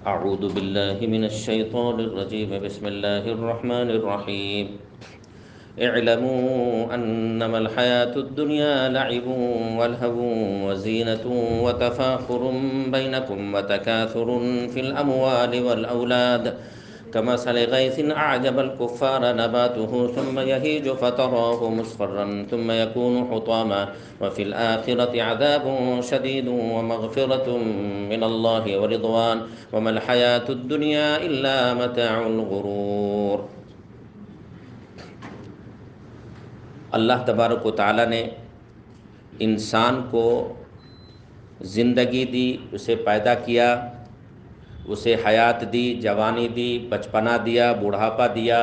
أعوذ بالله من الشيطان الرجيم بسم الله الرحمن الرحيم اعلموا أنما الحياة الدنيا لعب ولهو وزينة وتفاخر بينكم وتكاثر في الأموال والأولاد كمثل غيث أعجب الكفار نباته ثم يهيج فتراه مصفرا ثم يكون حطاما وفي الآخرة عذاب شديد ومغفرة من الله ورضوان وما الحياة الدنيا إلا متاع الغرور۔ اللہ تبارک و تعالیٰ نے انسان کو زندگی دی، اسے پیدا کیا، اسے حیات دی، جوانی دی، بچپنا دیا، بوڑھاپا دیا۔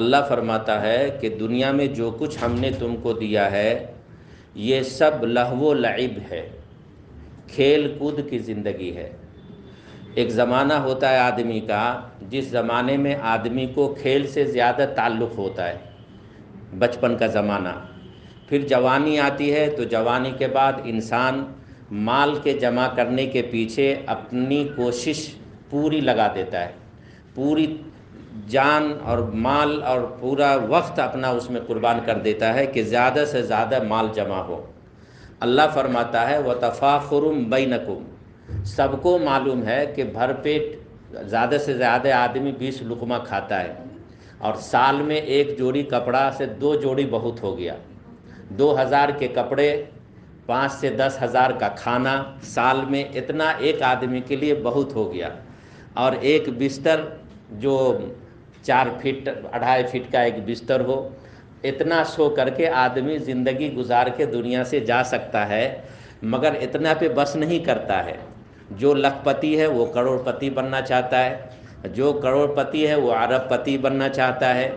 اللہ فرماتا ہے کہ دنیا میں جو کچھ ہم نے تم کو دیا ہے یہ سب لہو و لعب ہے، کھیل کود کی زندگی ہے۔ ایک زمانہ ہوتا ہے آدمی کا جس زمانے میں آدمی کو کھیل سے زیادہ تعلق ہوتا ہے، بچپن کا زمانہ۔ پھر جوانی آتی ہے تو جوانی کے بعد انسان مال کے جمع کرنے کے پیچھے اپنی کوشش پوری لگا دیتا ہے، پوری جان اور مال اور پورا وقت اپنا اس میں قربان کر دیتا ہے کہ زیادہ سے زیادہ مال جمع ہو۔ اللہ فرماتا ہے وَتَفَاخُرٌ بَيْنَكُمْ، سب کو معلوم ہے کہ بھر پیٹ زیادہ سے زیادہ آدمی 20 لقمہ کھاتا ہے، اور سال میں ایک جوڑی کپڑا سے 2 جوڑی بہت ہو گیا۔ 2000 کے کپڑے، 5 سے 10,000 کا کھانا، سال میں اتنا ایک آدمی کے لیے بہت ہو گیا۔ اور ایک بستر جو 4 فٹ 2.5 فٹ کا ایک بستر ہو، اتنا سو کر کے آدمی زندگی گزار کے دنیا سے جا سکتا ہے، مگر اتنا پہ بس نہیں کرتا ہے۔ جو لکھ پتی ہے وہ کروڑ پتی بننا چاہتا ہے، جو کروڑ پتی ہے وہ ارب پتی بننا چاہتا ہے،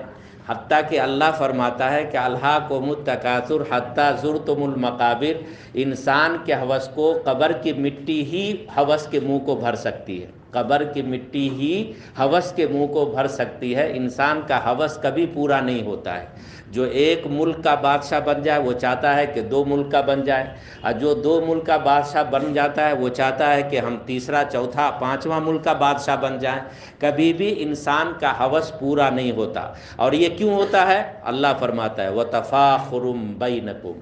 حتیٰ کہ اللہ فرماتا ہے کہ الہاکم التکاثر حتی زرتم المقابر، انسان کے ہوس کو قبر کی مٹی ہی ہوس کے منہ کو بھر سکتی ہے، قبر کی مٹی ہی ہوس کے منہ کو بھر سکتی ہے۔ انسان کا ہوس کبھی پورا نہیں ہوتا ہے۔ جو ایک ملک کا بادشاہ بن جائے وہ چاہتا ہے کہ 2 ملک کا بن جائے، اور جو 2 ملک کا بادشاہ بن جاتا ہے وہ چاہتا ہے کہ ہم تیسرا، چوتھا، 5واں ملک کا بادشاہ بن جائیں۔ کبھی بھی انسان کا ہوس پورا نہیں ہوتا۔ اور یہ کیوں ہوتا ہے؟ اللہ فرماتا ہے وَتَفَاخُرٌ بَيْنَكُمْ،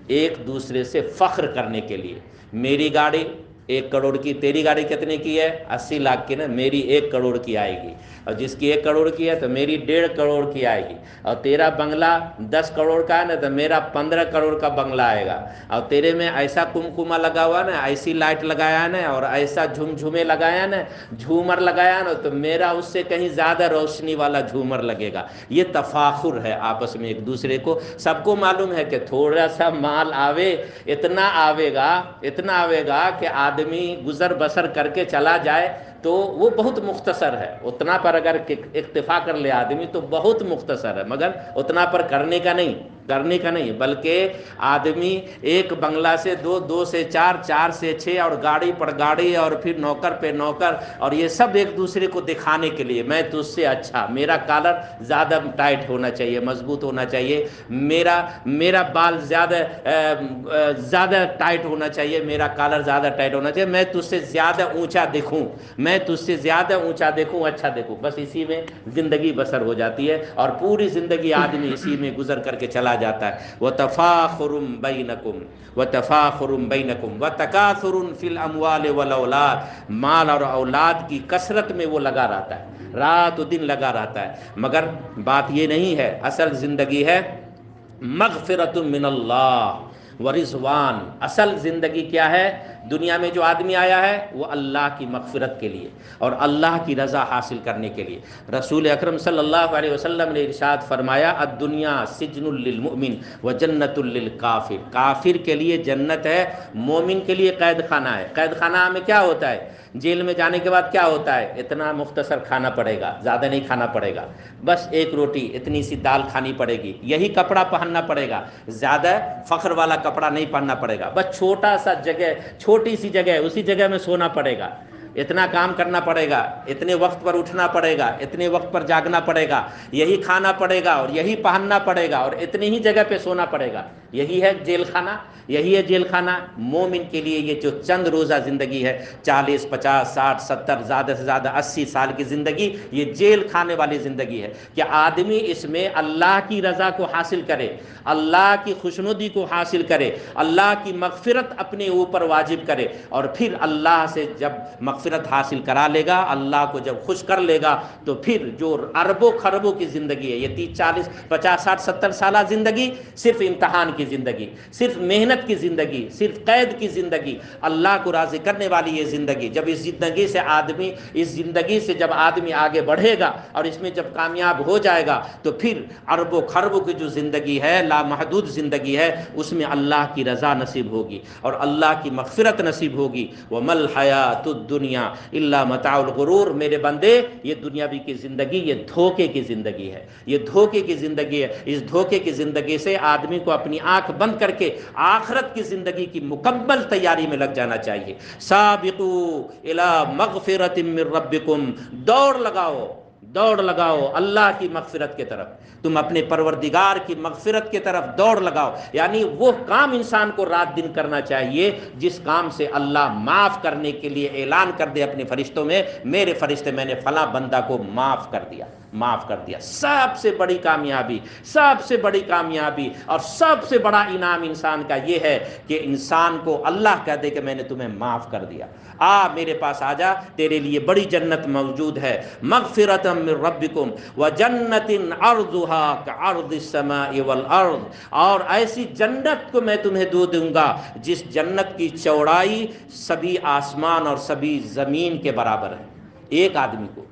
ایک دوسرے سے فخر کرنے کے لیے۔ میری گاڑی 1 کروڑ کی، تیری گاڑی کتنے کی ہے؟ 80 لاکھ کی نا، میری 1 کروڑ کی آئے گی، اور جس کی 1 کروڑ کی ہے تو میری 1.5 کروڑ کی آئے گی، اور تیرا بنگلہ 10 کروڑ کا ہے نا تو میرا 15 کروڑ کا بنگلہ آئے گا، اور تیرے میں ایسا کمکمہ لگا ہوا نا، ایسی لائٹ لگایا نا، اور ایسا جھمجھمے لگایا نا، جھومر لگایا نا، تو میرا اس سے کہیں زیادہ روشنی والا جھومر لگے گا۔ یہ تفاخر ہے آپس میں ایک دوسرے کو۔ سب کو معلوم ہے کہ تھوڑا سا مال آوے، اتنا آوے گا کہ آدمی گزر بسر کر کے چلا جائے تو وہ بہت مختصر ہے۔ اتنا پر اگر اکتفا کر لے آدمی تو بہت مختصر ہے، مگر اتنا پر کرنے کا نہیں، بلکہ آدمی ایک بنگلہ سے 2، 2 سے 4، 4 سے 6، اور گاڑی پر گاڑی، اور پھر نوکر پہ نوکر، اور یہ سب ایک دوسرے کو دکھانے کے لیے میں تجھ سے اچھا، میرا کالر زیادہ ٹائٹ ہونا چاہیے، مضبوط ہونا چاہیے، میرا بال زیادہ ٹائٹ ہونا چاہیے، میرا کالر زیادہ ٹائٹ ہونا چاہیے، میں تجھ سے زیادہ اونچا دیکھوں، اچھا دیکھوں، بس اسی میں زندگی بسر ہو جاتی ہے، اور پوری زندگی آدمی اسی میں گزر کر کے چلا جاتا ہے۔ وَتَفَاخُرٌ بَيْنَكُمْ وَتَكَاثُرٌ فِي الْأَمْوَالِ وَالْأَوْلَادِ، مال اور اولاد کی کثرت میں وہ لگا رہتا ہے، رات و دن لگا رہتا ہے، مگر بات یہ نہیں ہے۔ اصل زندگی ہے مغفرۃ من اللہ ورضوان۔ اصل زندگی کیا ہے؟ دنیا میں جو آدمی آیا ہے وہ اللہ کی مغفرت کے لیے اور اللہ کی رضا حاصل کرنے کے لیے۔ رسول اکرم صلی اللہ علیہ وسلم نے ارشاد فرمایا الدنیا سجن للمؤمن وجنت للکافر، کافر کے لیے جنت ہے، مومن کے لیے قید خانہ ہے۔ قید خانہ میں کیا ہوتا ہے؟ جیل میں جانے کے بعد کیا ہوتا ہے؟ اتنا مختصر کھانا پڑے گا، زیادہ نہیں کھانا پڑے گا، بس 1 روٹی، اتنی سی دال کھانی پڑے گی، یہی کپڑا پہننا پڑے گا، زیادہ فخر والا کپڑا نہیں پہننا پڑے گا، بس چھوٹا سا جگہ، چھوٹی سی جگہ، اسی جگہ میں سونا پڑے گا، اتنا کام کرنا پڑے گا، اتنے وقت پر اٹھنا پڑے گا، اتنے وقت پر جاگنا پڑے گا، یہی کھانا پڑے گا اور یہی پہننا پڑے گا اور اتنی ہی جگہ پہ سونا پڑے گا. یہی ہے جیل خانہ، یہی ہے جیل خانہ. مومن کے لیے یہ جو چند روزہ زندگی ہے، 40 50 60 70 زیادہ سے زیادہ 80 سال کی زندگی، یہ جیل کھانے والی زندگی ہے کہ آدمی اس میں اللہ کی رضا کو حاصل کرے، اللہ کی خوشنودی کو حاصل کرے، اللہ کی مغفرت اپنے اوپر واجب کرے، اور پھر اللہ سے جب مغفرت حاصل کرا لے گا، اللہ کو جب خوش کر لے گا، تو پھر جو اربوں خربوں کی زندگی ہے، یہ 30 40 50 60 70 سالہ زندگی صرف امتحان کی زندگی، صرف محنت کی زندگی، صرف قید کی زندگی، اللہ کو راضی کرنے والی یہ زندگی. جب اس زندگی سے جب آدمی آگے بڑھے گا اور اس میں جب کامیاب ہو جائے گا، تو پھر اربوں خربوں کی جو زندگی ہے، لامحدود زندگی ہے، اس میں اللہ کی رضا نصیب ہوگی اور اللہ کی مغفرت نصیب ہوگی. وَمَا الْحَيَاةُ الدُّنْيَا إِلَّا مَتَاعُ الْغُرُورِ. میرے بندے، یہ دنیاوی کی زندگی یہ دھوکے کی زندگی ہے، یہ دھوکے کی زندگی ہے. اس دھوکے کی زندگی سے آدمی کو اپنی آنکھ بند کر کے آخرت کی زندگی کی مکمل تیاری میں لگ جانا چاہیے. سابقوا الی مغفرۃ من ربکم. دوڑ لگاؤ اللہ کی مغفرت کے طرف. تم اپنے پروردگار کی مغفرت کی طرف دوڑ لگاؤ. یعنی وہ کام انسان کو رات دن کرنا چاہیے جس کام سے اللہ معاف کرنے کے لیے اعلان کر دے اپنے فرشتوں میں، میرے فرشتے میں نے فلاں بندہ کو معاف کر دیا. سب سے بڑی کامیابی اور سب سے بڑا انعام انسان کا یہ ہے کہ انسان کو اللہ کہہ دے کہ میں نے تمہیں معاف کر دیا، میرے پاس آ جا، تیرے لیے بڑی جنت موجود ہے. مغفرۃ من ربکم وجنت عرضها كعرض السماء والارض. اور ایسی جنت کو میں تمہیں دوں گا جس جنت کی چوڑائی سبھی آسمان اور سبھی زمین کے برابر ہے. ایک آدمی کو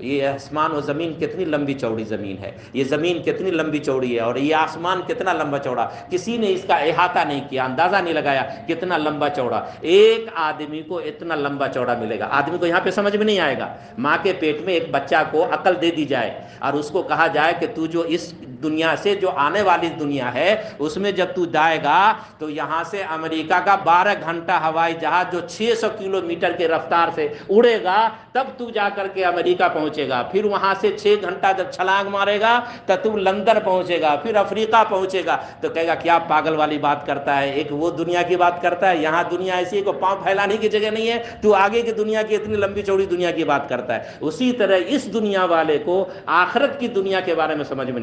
یہ آسمان و زمین کتنی لمبی چوڑی زمین ہے، یہ زمین کتنی لمبی چوڑی ہے اور یہ آسمان کتنا لمبا چوڑا، کسی نے اس کا احاطہ نہیں کیا، اندازہ نہیں لگایا کتنا لمبا چوڑا. ایک آدمی کو اتنا لمبا چوڑا ملے گا. آدمی کو یہاں پہ سمجھ میں نہیں آئے گا. ماں کے پیٹ میں ایک بچہ کو عقل دے دی جائے اور اس کو کہا جائے کہ تو جو اس دنیا سے جو آنے والی دنیا ہے اس میں جب تو جائے گا تو یہاں سے امریکہ کا 12 گھنٹہ ہوائی جہاز جو 600 کلومیٹر کے رفتار سے اڑے گا، تب تو جا کر کے امریکہ پہنچے گا. پھر وہاں سے 6 گھنٹہ جب چھلانگ مارے گا تو تو لندن پہنچے گا، پھر افریقہ پہنچے گا. تو کہے گا کیا پاگل والی بات کرتا ہے، ایک وہ دنیا کی بات کرتا ہے، یہاں دنیا ایسی ہے کہ پاؤں پھیلانے کی جگہ نہیں ہے، تو آگے کی دنیا کی اتنی لمبی چوڑی دنیا کی بات کرتا ہے. اسی طرح اس دنیا والے کو آخرت کی دنیا کے بارے میں سمجھ میں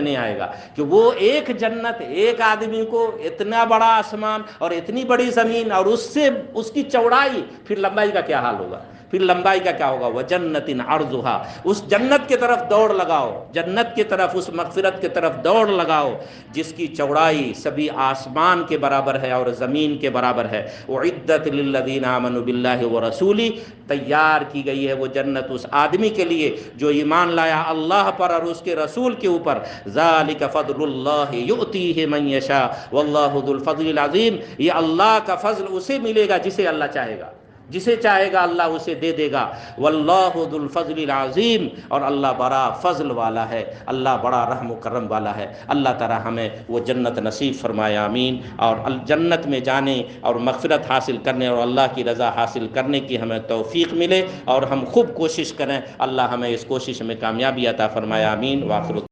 نہیں آئے گا کہ وہ ایک جنت، ایک آدمی کو اتنا بڑا آسمان اور اتنی بڑی زمین اور اس سے اس کی چوڑائی، پھر لمبائی کا کیا حال ہوگا، وَجَنَّتٍ عَرْضُهَا. اس جنت کی طرف دوڑ لگاؤ، جنت کی طرف، اس مغفرت کی طرف دوڑ لگاؤ جس کی چوڑائی سبھی آسمان کے برابر ہے اور زمین کے برابر ہے. اُعِدَّتْ لِلَّذِينَ آمَنُوا بِاللَّهِ وَرَسُولِهِ. تیار کی گئی ہے وہ جنت اس آدمی کے لیے جو ایمان لایا اللہ پر اور اس کے رسول کے اوپر. ذَلِكَ فَضْلُ اللَّهِ يُؤْتِيهِ مَن يَشَاءُ وَاللَّهُ ذُو الْفَضْلِ الْعَظِيمِ. یہ اللہ کا فضل اسے ملے گا جسے اللہ چاہے گا، جسے چاہے گا اللہ اسے دے دے گا. واللہ ذو الفضل العظیم. اور اللہ بڑا فضل والا ہے، اللہ بڑا رحم و کرم والا ہے. اللہ تعالی ہمیں وہ جنت نصیب فرمائے، آمین. اور جنت میں جانے اور مغفرت حاصل کرنے اور اللہ کی رضا حاصل کرنے کی ہمیں توفیق ملے اور ہم خوب کوشش کریں. اللہ ہمیں اس کوشش میں کامیابی عطا فرمائے، آمین. وآخر